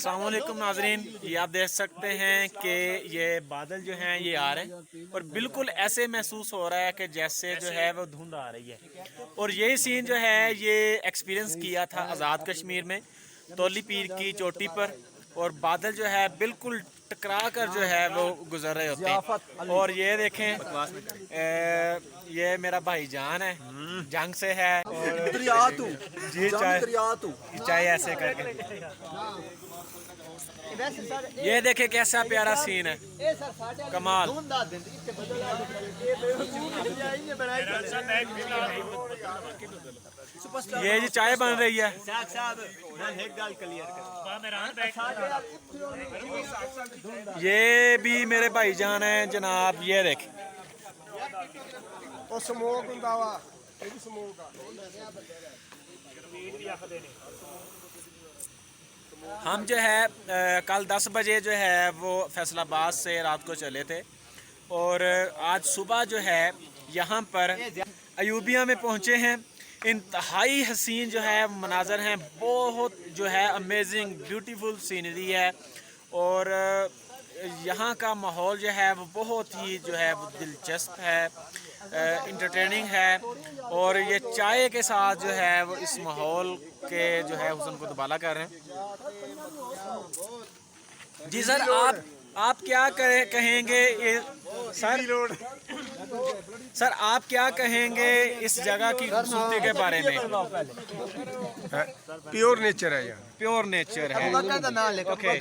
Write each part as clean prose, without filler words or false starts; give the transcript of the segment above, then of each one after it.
अस्सलाम वालेकुम नाजरीन, ये आप देख सकते हैं कि ये बादल जो हैं ये आ रहे हैं और बिल्कुल ऐसे महसूस हो रहा है कि जैसे जो है वो धुंध आ रही है। और यही सीन जो है ये एक्सपीरियंस किया था आज़ाद कश्मीर में तौली पीर की चोटी पर, और बादल जो है बिल्कुल टकरा कर जो है वो गुजर रहे होते हैं। और ये देखें ये मेरा भाईजान है, जंग से है और जी चाय ऐसे करके ये देखे कैसा प्यारा सीन है, कमाल। ये जी चाय बन रही है। ये भी मेरे भाईजान हैं जनाब, ये देख हम जो है कल 10 बजे जो है वो फैसलाबाद से रात को चले थे और आज सुबह जो है यहाँ पर अयूबिया में पहुँचे हैं। इंतहाई हसीन जो है मनाजर हैं, बहुत जो है अमेजिंग ब्यूटीफुल सीनरी है और यहाँ का माहौल जो है वो बहुत ही जो है वो दिलचस्प है, इंटरटेनिंग है। और ये चाय के साथ जो है वो इस माहौल के जो है हुस्न को दुबाला कर रहे हैं। जी सर, आप क्या कहेंगे सर आप क्या कहेंगे इस जगह की खूबसूरती के बारे में? प्योर नेचर है यहाँ, प्योर नेचर है। ओके,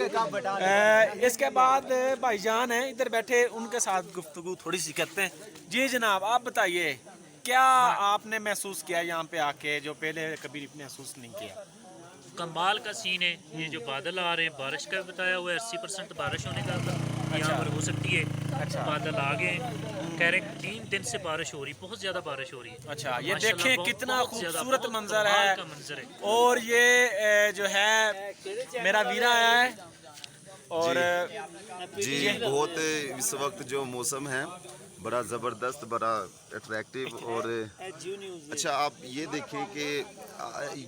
इसके बाद भाईजान हैं इधर बैठे, उनके साथ गुफ्तगू थोड़ी सी करते हैं। जी जनाब, आप बताइए क्या आपने महसूस किया यहाँ पे आके जो पहले कभी महसूस नहीं किया? कमाल का सीन है। ये जो बादल आ रहे हैं, बारिश का बताया हुआ है 80% बारिश होने का यहाँ पर हो सकती है। अच्छा, बादल आ गए, कह रहे 3 दिन से बारिश हो रही, बहुत ज्यादा बारिश हो रही है। अच्छा, ये माशाल्लाह, देखें कितना खूबसूरत मंजर कमाल है। का मंजर है। और ये जो है मेरा वीरा आया है और जी बहुत इस वक्त जो मौसम है बड़ा ज़बरदस्त, बड़ा अट्रैक्टिव। और अच्छा आप ये देखें कि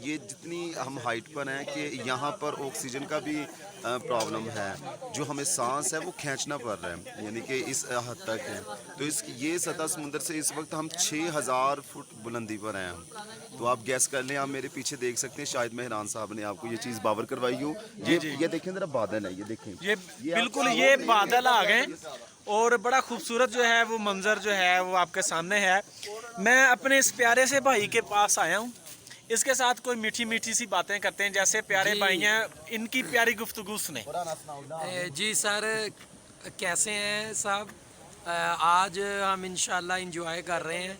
ये जितनी हम हाइट पर हैं कि यहाँ पर ऑक्सीजन का भी प्रॉब्लम है, जो हमें सांस है वो खींचना पड़ रहा है, यानी कि इस हद तक है। तो ये सतह समुंदर से इस वक्त हम 6000 फुट बुलंदी पर हैं हम। तो आप गैस कर लें, आप मेरे पीछे देख सकते हैं, शायद मेहरान साहब ने आपको ये चीज़ बावर करवाई हो। ये देखें ज़रा बादल है, ये देखें, ये बिल्कुल ये बादल आ गए और बड़ा खूबसूरत जो है वो मंजर जो है वो आपके सामने है। मैं अपने इस प्यारे से भाई के पास आया हूँ, इसके साथ कोई मीठी मीठी सी बातें करते हैं। जैसे प्यारे भाई हैं, इनकी प्यारी गुफ्तगू सुने। जी सर, कैसे हैं साहब? आज हम इंशाल्लाह इंजॉय कर रहे हैं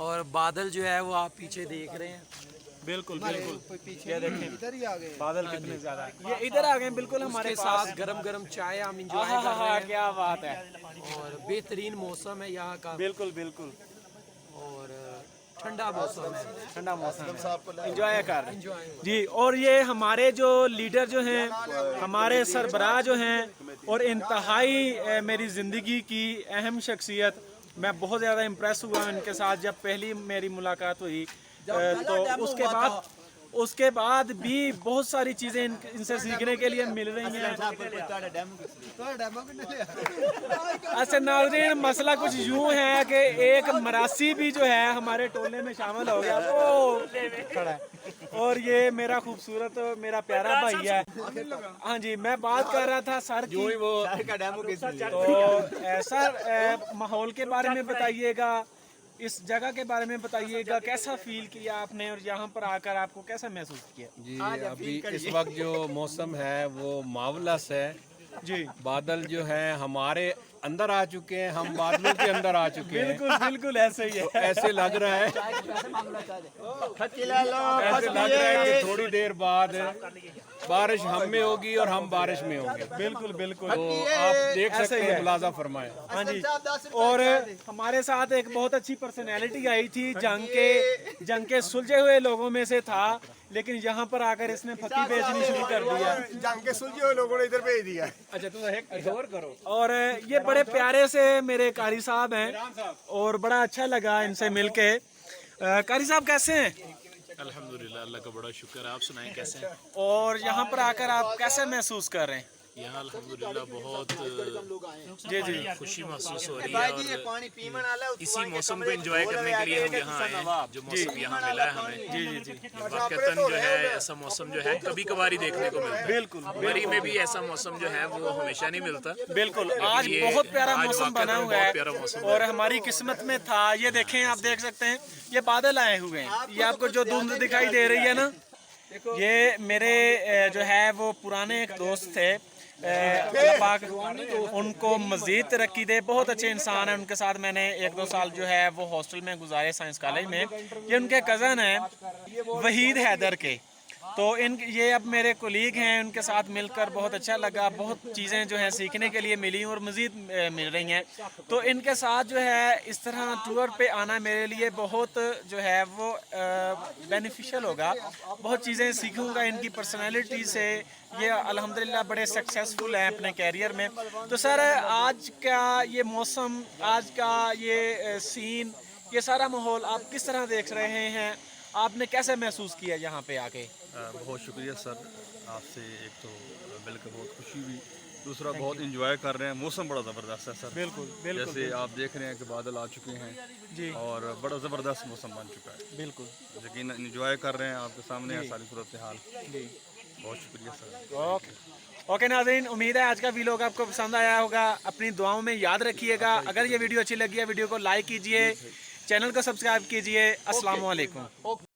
और बादल जो है वो आप पीछे देख रहे हैं। बिल्कुल बिल्कुल, ये देखें इधर ही आ गए बादल कितने ज्यादा, ये इधर आ गए बिल्कुल हमारे साथ गरम गरम चाय हम इंजॉय कर रहे हैं। क्या बात है, और बेहतरीन मौसम है यहाँ का, बिल्कुल बिल्कुल, और ठंडा मौसम है, ठंडा मौसम एंजॉय कर रहे हैं जी। और ये हमारे जो लीडर जो हैं, हमारे सरबराह जो हैं, और इंतहाई मेरी ज़िंदगी की अहम शख्सियत, मैं बहुत ज़्यादा इम्प्रेस हुआ इनके साथ जब पहली मेरी मुलाकात हुई। तो उसके बाद भी बहुत सारी चीज़ें इनसे सीखने के लिए मिल रही हैं। अच्छा नाज़रीन, मसला कुछ यूँ है कि एक मरासी भी जो है हमारे टोले में शामिल हो गया, वो खड़ा है। और ये मेरा खूबसूरत मेरा प्यारा भाई है। हाँ जी, मैं बात कर रहा था सर की, तो सर माहौल के बारे में बताइएगा, इस जगह के बारे में बताइएगा, कैसा फील किया आपने और यहाँ पर आकर आपको कैसा महसूस किया? जी अभी इस वक्त जो मौसम है वो मावलस है जी। बादल जो है हमारे अंदर आ चुके हैं, हम बादलों के अंदर आ चुके हैं। बिल्कुल बिल्कुल ऐसे ही है। तो ऐसे लग रहा है कि थोड़ी देर बाद बारिश हम में होगी और हम बारिश में होंगे। बिल्कुल बिल्कुल, तो आप देख सकते हैं, मुलाजा फरमाएं। हाँ जी। और हमारे साथ एक बहुत अच्छी पर्सनैलिटी आई थी, जंग के सुलझे हुए लोगों में से था, लेकिन यहाँ पर आकर इसने फकी बेचनी शुरू कर दिया। जंग के सुलझे हुए लोगों ने इधर भेज दिया। अच्छा तुम एक और करो। और ये बड़े प्यारे से मेरे कारी साहब हैं और बड़ा अच्छा लगा इनसे मिलके। कारी साहब कैसे हैं? अल्हम्दुलिल्लाह, अल्लाह का बड़ा शुक्र है। आप सुनाएं कैसे हैं? और यहाँ पर आकर आप कैसे महसूस कर रहे हैं? यहाँ अल्हम्दुलिल्लाह बहुत जी जी खुशी महसूस हो रही है और इसी मौसम को एंजॉय करने के लिए हम यहाँ आए हैं। जो मौसम यहाँ मिला है हमें, जी जी जी वाकईतन जो है ऐसा मौसम जो है कभी कभार ही देखने को मिलता है। बिल्कुल मरी में भी ऐसा मौसम जो है वो हमेशा नहीं मिलता। बिल्कुल। आज ये बहुत प्यारा आज मौसम वाकईतन बना हुआ बहुत है प्यारा मौसम और हमारी किस्मत में था। ये देखें, आप देख सकते हैं ये बादल आए हुए हैं। ये आपको जो धुंध दिखाई दे रही है ना, ये मेरे जो है वो पुराने एक दोस्त थे। अल्लाह पाक उनको मज़ीद तरक्की दे। बहुत अच्छे इंसान हैं। उनके साथ मैंने 1-2 साल जो है वो हॉस्टल में गुजारे साइंस कॉलेज में। ये उनके कज़न हैं वहीद हैदर के। तो ये अब मेरे कोलीग हैं। उनके साथ मिलकर बहुत अच्छा लगा। बहुत चीज़ें जो हैं सीखने के लिए मिली और मज़ीद मिल रही हैं। तो इनके साथ जो है इस तरह टूर पे आना मेरे लिए बहुत जो है वो बेनिफिशियल होगा। बहुत चीज़ें सीखूंगा इनकी पर्सनैलिटी से। ये अल्हम्दुलिल्लाह बड़े सक्सेसफुल हैं अपने कैरियर में। तो सर, आज का ये मौसम, आज का ये सीन, ये सारा माहौल आप किस तरह देख रहे हैं? आपने कैसे महसूस किया यहाँ पे आके? बहुत शुक्रिया सर आपसे। एक तो मिलकर बहुत खुशी हुई, दूसरा बहुत इंजॉय कर रहे हैं। मौसम बड़ा ज़बरदस्त है सर। बिल्कुल बिल्कुल। जैसे आप देख रहे हैं कि बादल आ चुके हैं जी और बड़ा ज़बरदस्त मौसम बन चुका है। बिल्कुल। यकीन इंजॉय कर रहे हैं, आपके सामने है सारी सूरत हाल। जी बहुत शुक्रिया सर। ओके नाज़रीन, उम्मीद है आज का वीडियो आपको पसंद आया होगा। अपनी दुआओं में याद रखिएगा। अगर ये वीडियो अच्छी लगी है, वीडियो को लाइक कीजिए, चैनल को सब्सक्राइब कीजिए। अस्सलाम वालेकुम।